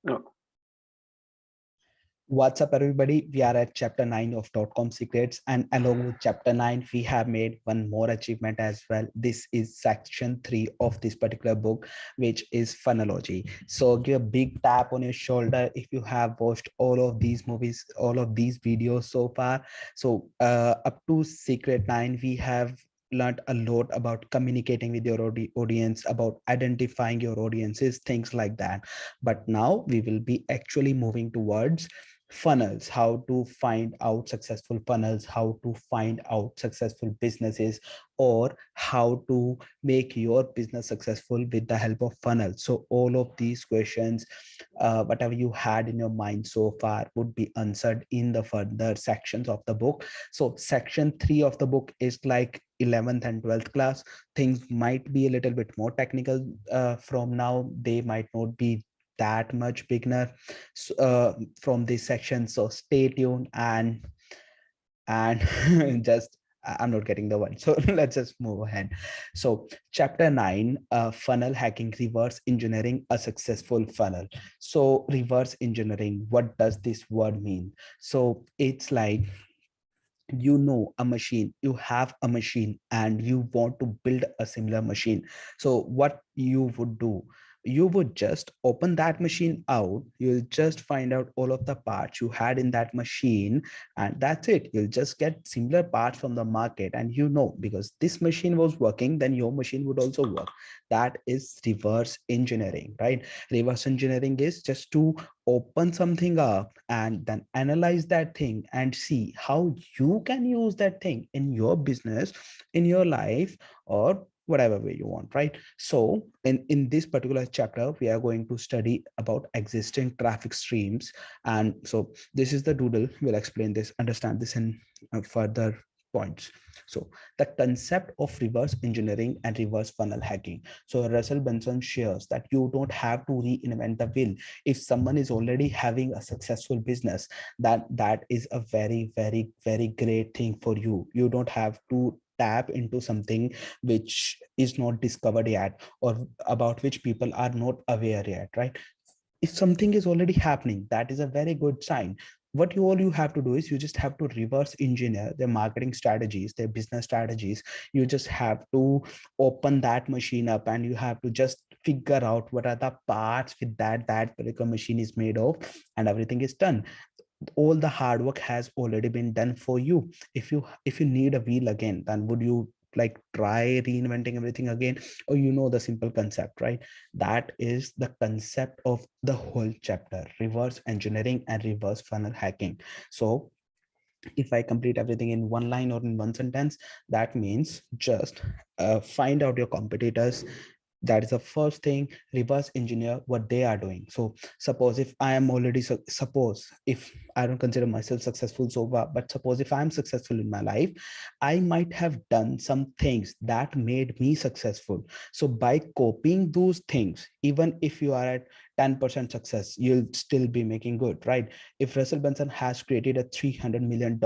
No. What's up, everybody? We are at chapter 9 of .com secrets, and along with chapter 9, we have made one more achievement as well. This is section 3 of this particular book, which is phonology. So give a big tap on your shoulder if you have watched all of these movies, all of these videos so far. So up to secret 9, we have learned a lot about communicating with your audience, about identifying your audiences, things like that. But now we will be actually moving towards funnels, how to find out successful funnels, how to find out successful businesses, or how to make your business successful with the help of funnels. So all of these questions, whatever you had in your mind so far, would be answered in the further sections of the book. So section 3 of the book is like 11th and 12th class. Things might be a little bit more technical from now. They might not be that much beginner from this section, so stay tuned and just I'm not getting the one, so let's just move ahead. So chapter 9, funnel hacking, reverse engineering a successful funnel. So reverse engineering, what does this word mean? So it's like, a machine, you have a machine and you want to build a similar machine. So what you would do, you would just open that machine out, you'll just find out all of the parts you had in that machine, and that's it. You'll just get similar parts from the market, and because this machine was working, then your machine would also work. That is reverse engineering, right? Reverse engineering is just to open something up and then analyze that thing and see how you can use that thing in your business, in your life, or whatever way you want, right? So in this particular chapter, we are going to study about existing traffic streams. And so this is the doodle. We'll explain this, understand this in further points. So the concept of reverse engineering and reverse funnel hacking. So Russell Benson shares that you don't have to reinvent the wheel. If someone is already having a successful business, that is a very, very, very great thing for you. You don't have to tap into something which is not discovered yet, or about which people are not aware yet, right? If something is already happening, that is a very good sign. What you have to do is you just have to reverse engineer their marketing strategies, their business strategies. You just have to open that machine up, and you have to just figure out what are the parts with that particular machine is made of, and everything is done. All the hard work has already been done for you. If you need a wheel again, then would you like try reinventing everything again? Or the simple concept, right? That is the concept of the whole chapter: reverse engineering and reverse funnel hacking. So if I complete everything in one line or in one sentence, that means just find out your competitors. That is the first thing. Reverse engineer what they are doing. So suppose if I am already, suppose if I don't consider myself successful so far, but suppose if I'm successful in my life, I might have done some things that made me successful. So by copying those things, even if you are at 10% success, you'll still be making good, right? If Russell Benson has created a $300 million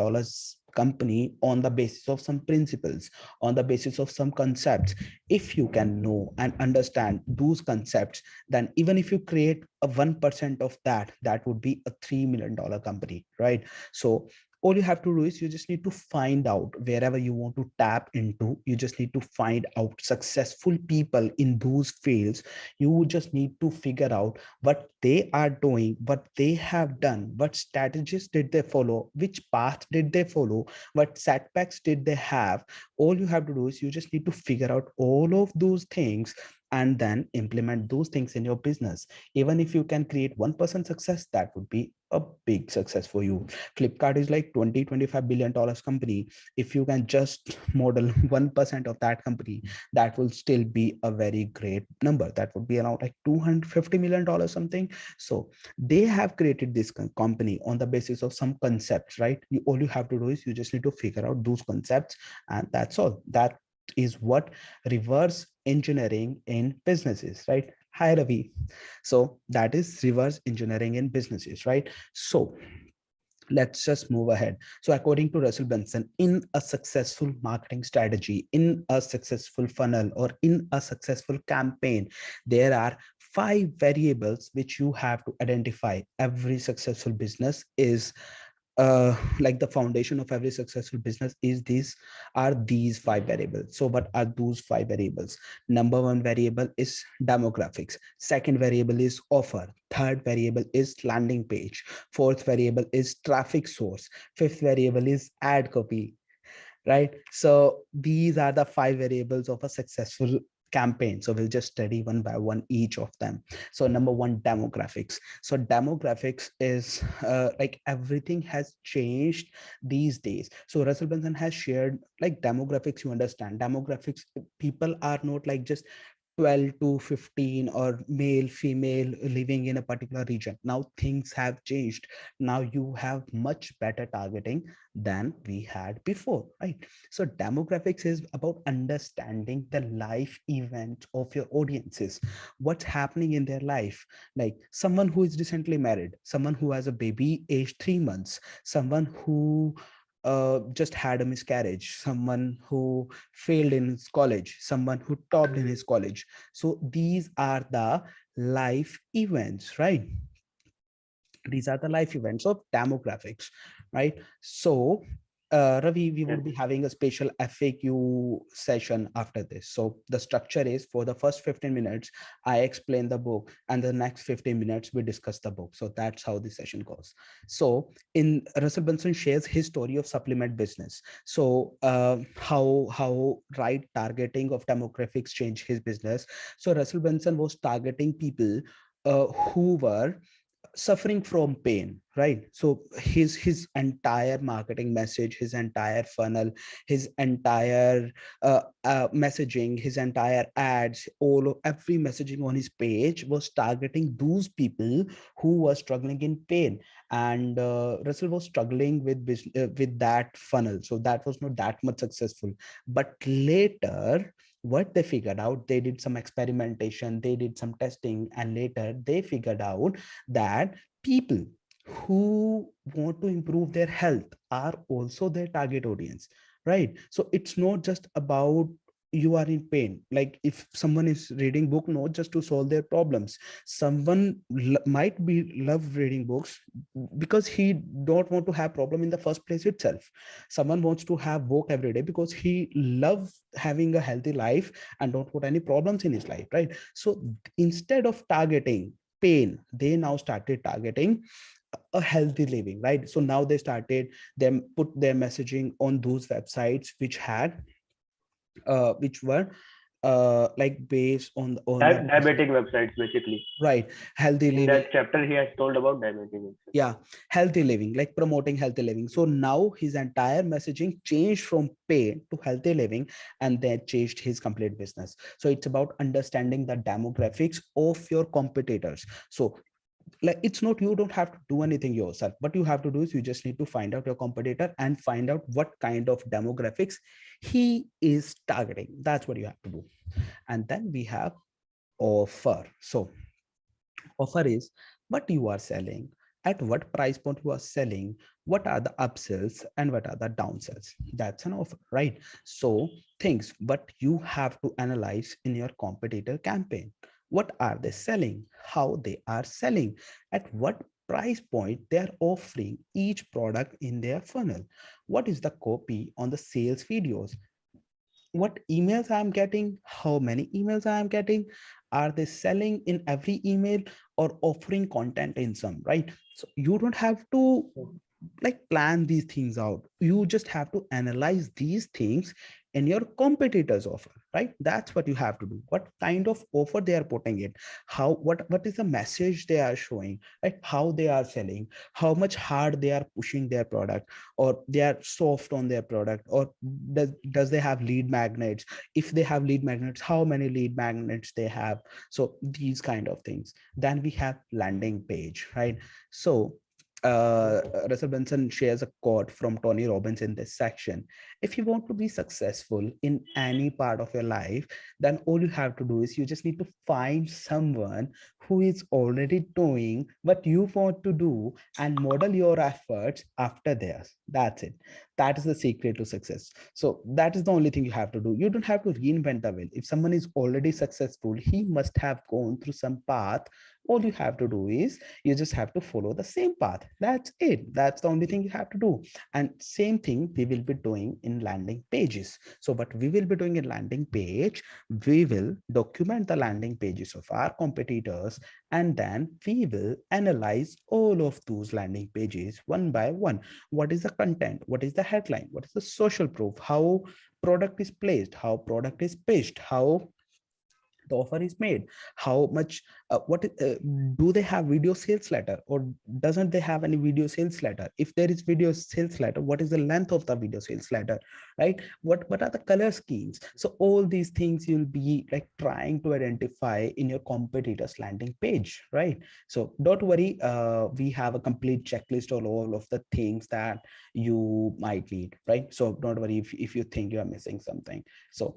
company on the basis of some principles, on the basis of some concepts, if you can know and understand those concepts, then even if you create a 1% of that, that would be a $3 million company, right? So all you have to do is you just need to find out wherever you want to tap into. You just need to find out successful people in those fields. You just need to figure out what they are doing, what they have done, what strategies did they follow, which path did they follow, what setbacks did they have. All you have to do is you just need to figure out all of those things and then implement those things in your business. Even if you can create 1% success, that would be a big success for you. Flipkart is like 20-25 billion dollars company. If you can just model 1% of that company, that will still be a very great number. That would be around like $250 million something. So they have created this company on the basis of some concepts, right? All you have to do is you just need to figure out those concepts, and that's all. That is what reverse engineering in businesses, right? Hi Ravi. So that is reverse engineering in businesses, right? So let's just move ahead. So according to Russell Benson, in a successful marketing strategy, in a successful funnel, or in a successful campaign, there are 5 variables which you have to identify. Every successful business is like the foundation of every successful business is these 5 variables. So what are those 5 variables? Number one variable is demographics. Second variable is offer. Third variable is landing page. Fourth variable is traffic source. Fifth variable is ad copy, right? So these are the 5 variables of a successful campaign. So we'll just study one by one each of them. So number one, demographics. So demographics is like everything has changed these days. So Russell Brunson has shared like demographics. You understand demographics, people are not like just 12 to 15 or male female living in a particular region. Now things have changed. Now you have much better targeting than we had before, right? So demographics is about understanding the life event of your audiences, what's happening in their life. Like someone who is recently married, someone who has a baby aged 3 months, someone who just had a miscarriage, someone who failed in his college, someone who topped in his college. So these are the life events, right? These are the life events of demographics, right? So Ravi, we would be having a special FAQ session after this. So the structure is, for the first 15 minutes I explain the book, and the next 15 minutes we discuss the book. So that's how the session goes. So in Russell Brunson shares his story of supplement business. So how right targeting of demographics changed his business. So Russell Brunson was targeting people who were suffering from pain, right? So his entire marketing message, his entire funnel, his entire messaging, his entire ads, every messaging on his page was targeting those people who were struggling in pain. And Russell was struggling with that funnel, so that was not that much successful. But later what they figured out, they did some experimentation, they did some testing, and later they figured out that people who want to improve their health are also their target audience, right? So it's not just about you are in pain. Like if someone is reading book not just to solve their problems, someone might be love reading books because he don't want to have problem in the first place itself. Someone wants to have book every day because he loves having a healthy life and don't want any problems in his life, right? So instead of targeting pain, they now started targeting a healthy living, right? So now they started them put their messaging on those websites which had which were like based on the Diabetic websites, basically. right, healthy In living. that chapter, he has told about diabetic websites. Yeah, healthy living, like promoting healthy living. So now his entire messaging changed from pain to healthy living, and that changed his complete business. So it's about understanding the demographics of your competitors. So like it's not, you don't have to do anything yourself. What you have to do is you just need to find out your competitor and find out what kind of demographics he is targeting. That's what you have to do. And then we have offer. So offer is what you are selling, at what price point you are selling, what are the upsells and what are the downsells. That's an offer, right? So things what you have to analyze in your competitor campaign. What are they selling, how they are selling, at what price point they are offering each product in their funnel, what is the copy on the sales videos, what emails I'm getting, how many emails I'm getting, are they selling in every email or offering content in some, right? So you don't have to like plan these things out. You just have to analyze these things in your competitors offer, right? That's what you have to do. What kind of offer they are putting it, how what is the message they are showing, right? How they are selling, how much hard they are pushing their product, or they are soft on their product, or does they have lead magnets? If they have lead magnets, how many lead magnets they have? So these kind of things. Then we have landing page, right? So Russell Benson shares a quote from Tony Robbins in this section. If you want to be successful in any part of your life, then all you have to do is you just need to find someone who is already doing what you want to do and model your efforts after theirs. That's it. That is the secret to success. So that is the only thing you have to do. You don't have to reinvent the wheel. If someone is already successful, he must have gone through some path. All you have to do is you just have to follow the same path. That's it. That's the only thing you have to do. And same thing we will be doing in landing pages. So what we will be doing in landing page, we will document the landing pages of our competitors, and then we will analyze all of those landing pages one by one. What is the content? What is the headline? What is the social proof? How product is placed? How product is pitched? How the offer is made, how much, do they have video sales letter, or doesn't they have any video sales letter? If there is video sales letter, what is the length of the video sales letter, right? What are the color schemes? So all these things you'll be like trying to identify in your competitors landing page, right? So don't worry, we have a complete checklist of all of the things that you might need, right? So don't worry if you think you are missing something. So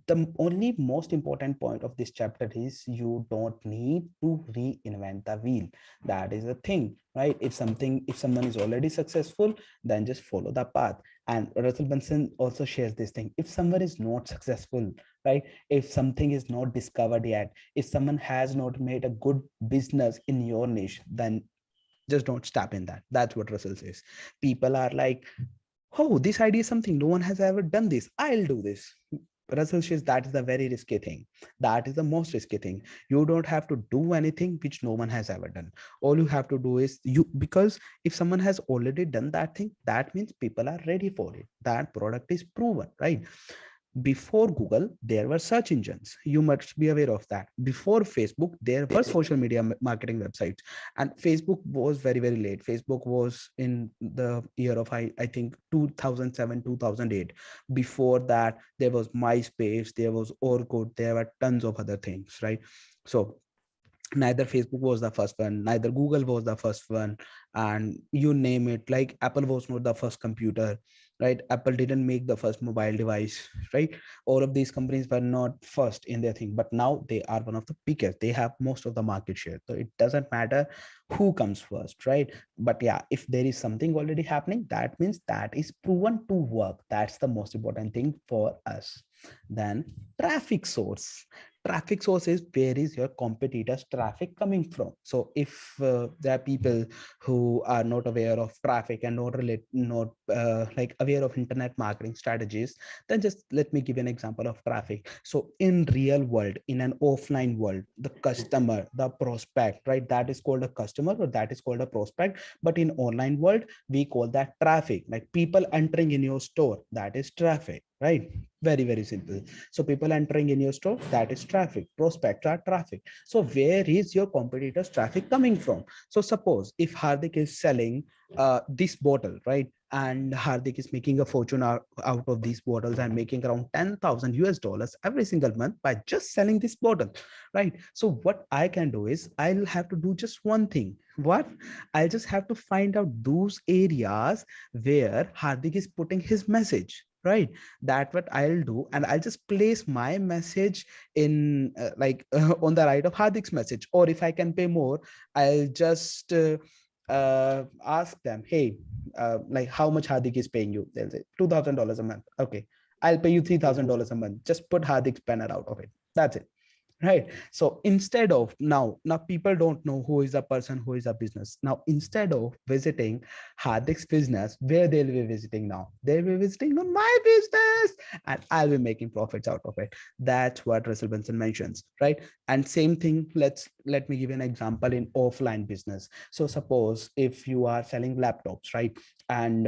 the only most important point of this chapter is you don't need to reinvent the wheel. That is the thing, right? If someone is already successful, then just follow the path. And Russell Benson also shares this thing. If someone is not successful, right? If something is not discovered yet, if someone has not made a good business in your niche, then just don't step in that. That's what Russell says. People are like, oh, this idea is something no one has ever done this, I'll do this. Russell says that is the very risky thing. That is the most risky thing. You don't have to do anything which no one has ever done. All you have to do is you, because if someone has already done that thing, that means people are ready for it. That product is proven, right? Before Google, there were search engines. You must be aware of that. Before Facebook, there were social media marketing websites. And Facebook was very, very late. Facebook was in the year of, I think, 2007, 2008. Before that, there was MySpace, there was Orkut, there were tons of other things, right? So neither Facebook was the first one, neither Google was the first one, and you name it. Like Apple was not the first computer, right? Apple didn't make the first mobile device, right? All of these companies were not first in their thing, but now they are one of the biggest. They have most of the market share. So it doesn't matter who comes first, right? But yeah, if there is something already happening, that means that is proven to work. That's the most important thing for us. Then traffic source. Traffic source is where is your competitors traffic coming from. So if there are people who are not aware of traffic and not like aware of internet marketing strategies, then just let me give you an example of traffic. So in real world, in an offline world, the customer, the prospect, right, that is called a customer or that is called a prospect. But in online world, we call that traffic. Like people entering in your store, that is traffic, right? Very, very simple. So people entering in your store, that is traffic. Prospects are traffic. So where is your competitors traffic coming from? So suppose if Hardik is selling this bottle, right? And Hardik is making a fortune out of these bottles and making around 10,000 US dollars every single month by just selling this bottle, right? So what I can do is I'll have to do just one thing. What? I'll just have to find out those areas where Hardik is putting his message, right? That what I'll do, and I'll just place my message in on the right of Hardik's message. Or if I can pay more, I'll just ask them, hey, like how much Hardik is paying you? They'll say $2,000 a month. Okay, I'll pay you $3,000 a month. Just put Hardik's banner out of it. That's it, right? So instead of now people don't know who is the person, who is a business. Now instead of visiting Hardik's business, where they'll be visiting now? They'll be visiting on my business, and I'll be making profits out of it. That's what Russell Benson mentions, right? And same thing, let me give you an example in offline business. So suppose if you are selling laptops, right? And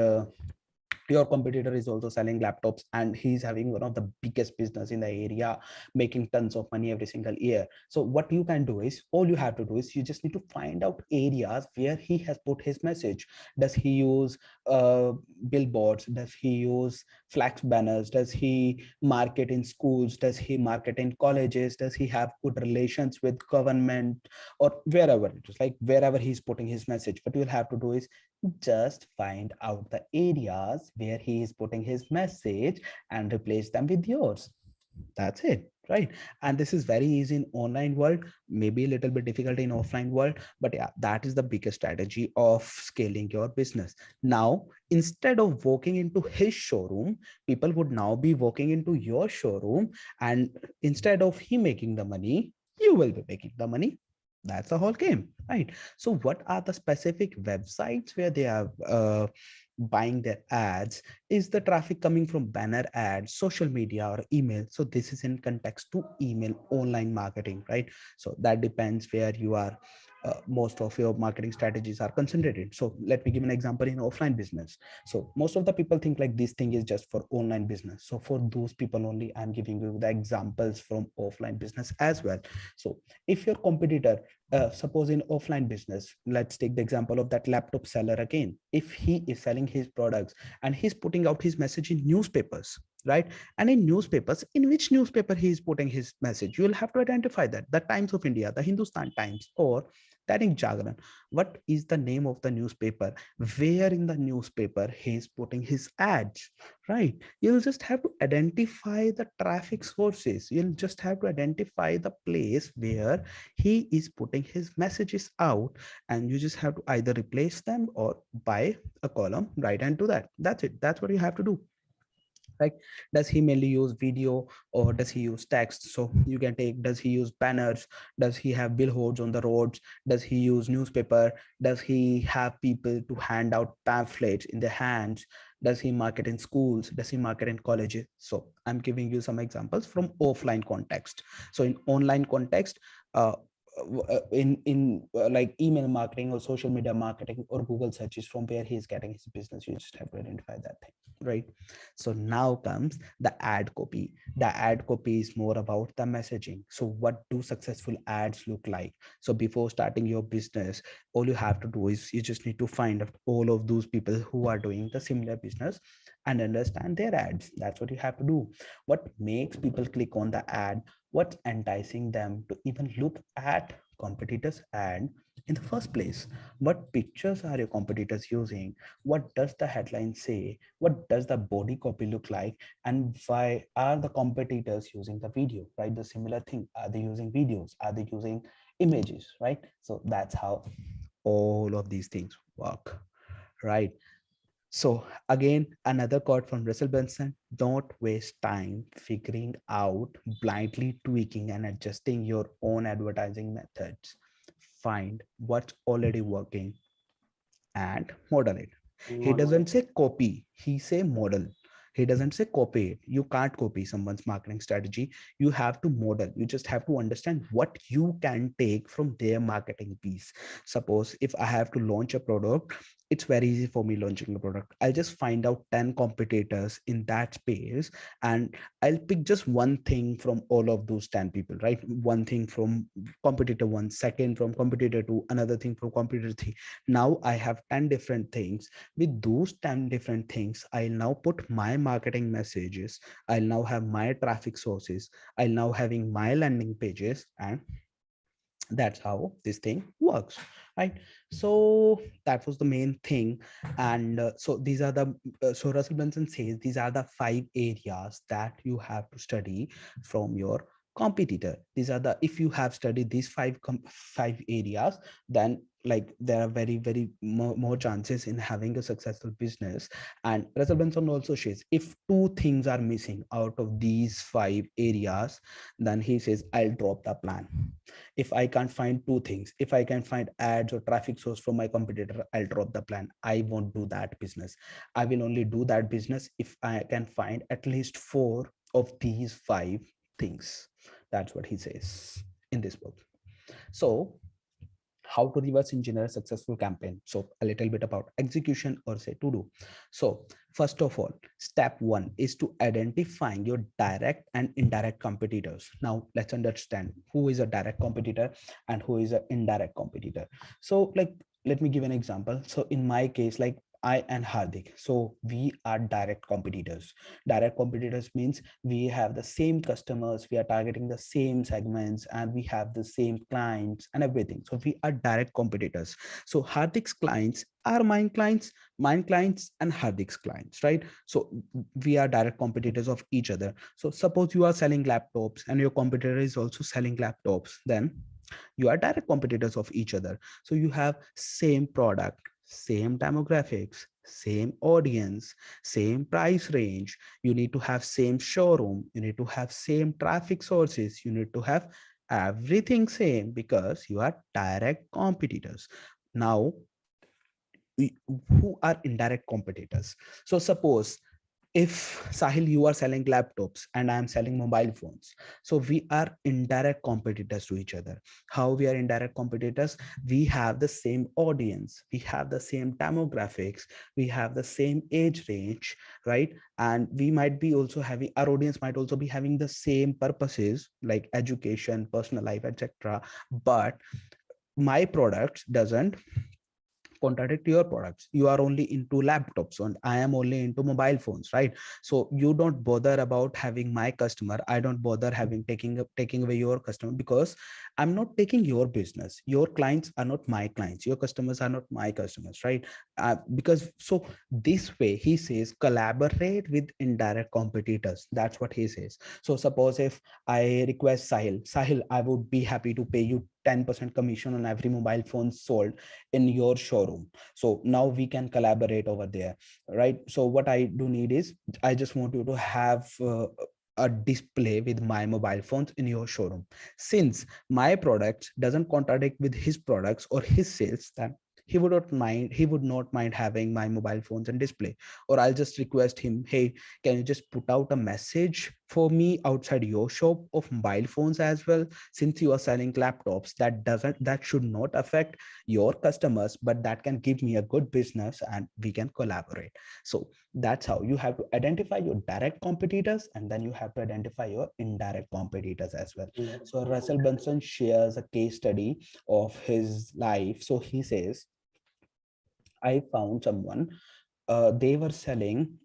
Your competitor is also selling laptops and he's having one of the biggest business in the area, making tons of money every single year. So what you can do is, all you have to do is, you just need to find out areas where he has put his message. Does he use billboards? Does he use flex banners? Does he market in schools? Does he market in colleges? Does he have good relations with government, or wherever it is, like wherever he's putting his message? What you'll have to do is just find out the areas where he is putting his message and replace them with yours. That's it, right? And this is very easy in online world, maybe a little bit difficult in offline world, but yeah, that is the biggest strategy of scaling your business. Now, instead of walking into his showroom, people would now be walking into your showroom, and instead of he making the money, you will be making the money. That's the whole game, right? So what are the specific websites where they are buying their ads? Is the traffic coming from banner ads, social media, or email? So this is in context to email online marketing, right? So that depends where you are. Most of your marketing strategies are concentrated. So let me give an example in offline business. So most of the people think like this thing is just for online business. So for those people only, I'm giving you the examples from offline business as well. So if your competitor, suppose in offline business, let's take the example of that laptop seller again. If he is selling his products and he's putting out his message in newspapers, right? And in newspapers, in which newspaper he is putting his message, you'll have to identify that. The Times of India, the Hindustan Times, or Dainik Jagran. What is the name of the newspaper? Where in the newspaper he is putting his ads, right? You'll just have to identify the traffic sources. You'll just have to identify the place where he is putting his messages out, and you just have to either replace them or buy a column right into that. That's it. That's what you have to do. Like, does he mainly use video or does he use text? So you can take, does he use banners? Does he have billboards on the roads? Does he use newspaper? Does he have people to hand out pamphlets in their hands? Does he market in schools? Does he market in colleges? So I'm giving you some examples from offline context. So in online context, uh, like email marketing or social media marketing or Google searches, from where he's getting his business, you just have to identify that thing, right? So now comes the ad copy. The ad copy is more about the messaging. So what do successful ads look like? So before starting your business, all you have to do is, you just need to find out all of those people who are doing the similar business and understand their ads. That's what you have to do. What makes people click on the ad? What's enticing them to even look at competitors' ad in the first place? What pictures are your competitors using? What does the headline say? What does the body copy look like? And why are the competitors using the video, right? The similar thing, are they using videos? Are they using images, right? So that's how all of these things work, right? So again, another quote from Russell Benson: don't waste time figuring out, blindly tweaking and adjusting your own advertising methods. Find what's already working and model it. He Model. doesn't say copy, he say model. He doesn't say copy it. You can't copy someone's marketing strategy. You have to model. You just have to understand what you can take from their marketing piece. Suppose if I have to launch a product, it's very easy for me launching a product. I'll just find out 10 competitors in that space, and I'll pick just one thing from all of those 10 people, right? One thing from competitor one, second from competitor two, another thing from competitor three. Now I have 10 different things. With those 10 different things, I'll now put my marketing messages. I'll now have my traffic sources. I'll now having my landing pages, and that's how this thing works, right? So that was the main thing. And so these are the so Russell Brunson says these are the 5 areas that you have to study from your competitor. These are the, if you have studied these 5 areas, then like there are very more chances in having a successful business. And Russell Brunson also says if 2 things are missing out of these 5 areas, then he says I'll drop the plan. If I can't find 2 things, if I can find ads or traffic source from my competitor, I'll drop the plan. I won't do that business. I will only do that business if I can find at least 4 of these 5 things. That's what he says in this book. So how to reverse engineer a successful campaign. So a little bit about execution, or say to do. So first of all, step one is to identifying your direct and indirect competitors. Now let's understand who is a direct competitor and who is an indirect competitor. So like, let me give an example. So in my case, like I and Hardik, so we are direct competitors. Direct competitors means we have the same customers, we are targeting the same segments, and we have the same clients and everything. So we are direct competitors. So Hardik's clients are mine clients and Hardik's clients, right? So we are direct competitors of each other. So suppose you are selling laptops and your competitor is also selling laptops, then you are direct competitors of each other. So you have same product, same demographics, same audience, same price range. You need to have same showroom, you need to have same traffic sources, you need to have everything same, because you are direct competitors. Now who are indirect competitors? So suppose if Sahil, you are selling laptops and I am selling mobile phones, so we are indirect competitors to each other. How we are indirect competitors? We have the same audience, we have the same demographics, we have the same age range, right? And we might be also having, our audience might also be having the same purposes like education, personal life, etc. But my products doesn't contradict your products. You are only into laptops and I am only into mobile phones, right? So you don't bother about having my customer, I don't bother having taking away your customer, because I'm not taking your business. Your clients are not my clients, your customers are not my customers, right? Because so this way he says collaborate with indirect competitors. That's what he says. So suppose if I request Sahil, I would be happy to pay you 10% commission on every mobile phone sold in your showroom. So now we can collaborate over there, right? So what I do need is, I just want you to have a display with my mobile phones in your showroom. Since my products doesn't contradict with his products or his sales, then he would not mind having my mobile phones and display. Or I'll just request him, hey, can you just put out a message for me outside your shop of mobile phones as well? Since you are selling laptops, that should not affect your customers, but that can give me a good business and we can collaborate. So that's how you have to identify your direct competitors, and then you have to identify your indirect competitors as well. So Russell Brunson shares a case study of his life. So he says, I found someone, they were selling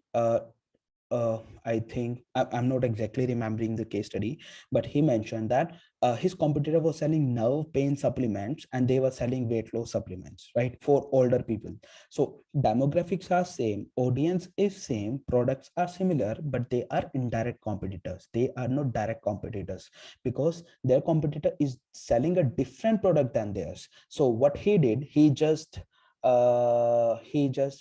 I think I'm not exactly remembering the case study, but he mentioned that his competitor was selling nerve pain supplements and they were selling weight loss supplements, right, for older people. So demographics are same, audience is same, products are similar, but they are indirect competitors. They are not direct competitors, because their competitor is selling a different product than theirs. So what he did, he just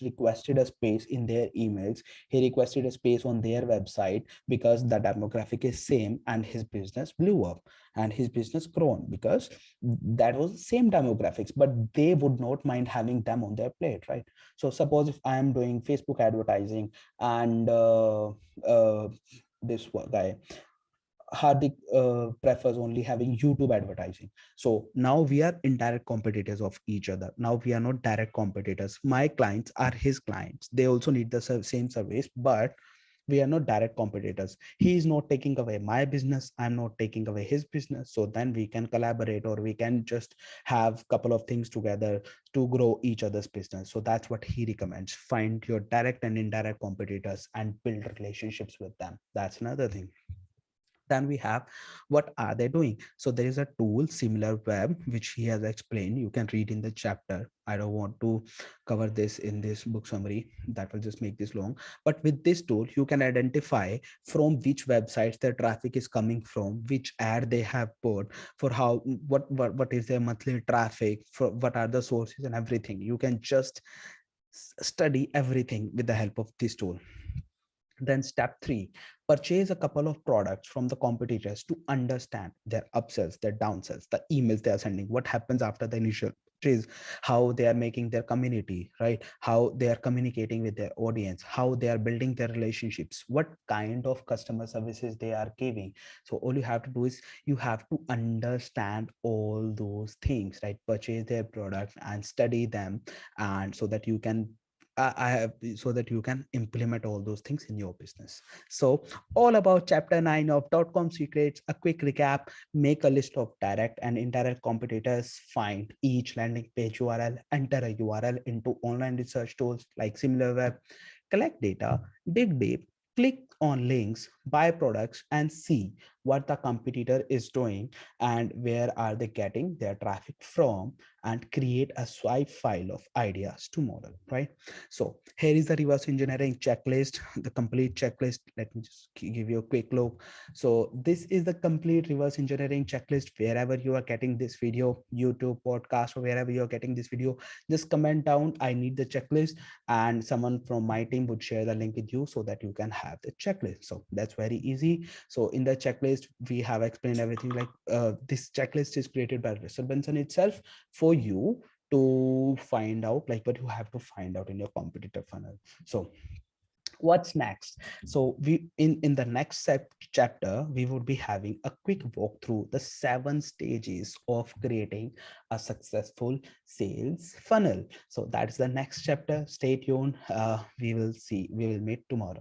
requested a space in their emails, he requested a space on their website, because the demographic is same, and his business blew up and his business grown, because that was the same demographics, but they would not mind having them on their plate, right? So suppose if I am doing Facebook advertising and this guy Hardik prefers only having YouTube advertising. So now we are indirect competitors of each other. Now we are not direct competitors. My clients are his clients. They also need the same service, but we are not direct competitors. He is not taking away my business, I'm not taking away his business. So then we can collaborate, or we can just have a couple of things together to grow each other's business. So that's what he recommends. Find your direct and indirect competitors and build relationships with them. That's another thing. Then we have, what are they doing? So there is a tool, Similarweb, which he has explained. You can read in the chapter. I don't want to cover this in this book summary, that will just make this long. But with this tool, you can identify from which websites their traffic is coming from, which ad they have put, for how, what is their monthly traffic, for what are the sources and everything. You can just study everything with the help of this tool. Then step 3, purchase a couple of products from the competitors to understand their upsells, their downsells, the emails they are sending, what happens after the initial is how they are making their community, right? How they are communicating with their audience, how they are building their relationships, what kind of customer services they are giving. So all you have to do is you have to understand all those things, right? Purchase their products and study them, and so that you can I have so that you can implement all those things in your business. So all about chapter 9 of .com secrets. A quick recap: make a list of direct and indirect competitors, find each landing page URL, enter a URL into online research tools like SimilarWeb, collect data, dig deep, click on links, buy products, and see what the competitor is doing and where are they getting their traffic from, and create a swipe file of ideas to model, right? So here is the reverse engineering checklist, the complete checklist. Let me just give you a quick look. So this is the complete reverse engineering checklist. Wherever you are getting this video, YouTube, podcast, or wherever you are getting this video, just comment down, I need the checklist, and someone from my team would share the link with you so that you can have the checklist. So that's very easy. So in the checklist, we have explained everything. Like this checklist is created by Russell Benson itself for you to find out like what you have to find out in your competitor funnel. So what's next? So we in the next chapter we would be having a quick walk through the 7 stages of creating a successful sales funnel. So that's the next chapter. Stay tuned. We will meet tomorrow.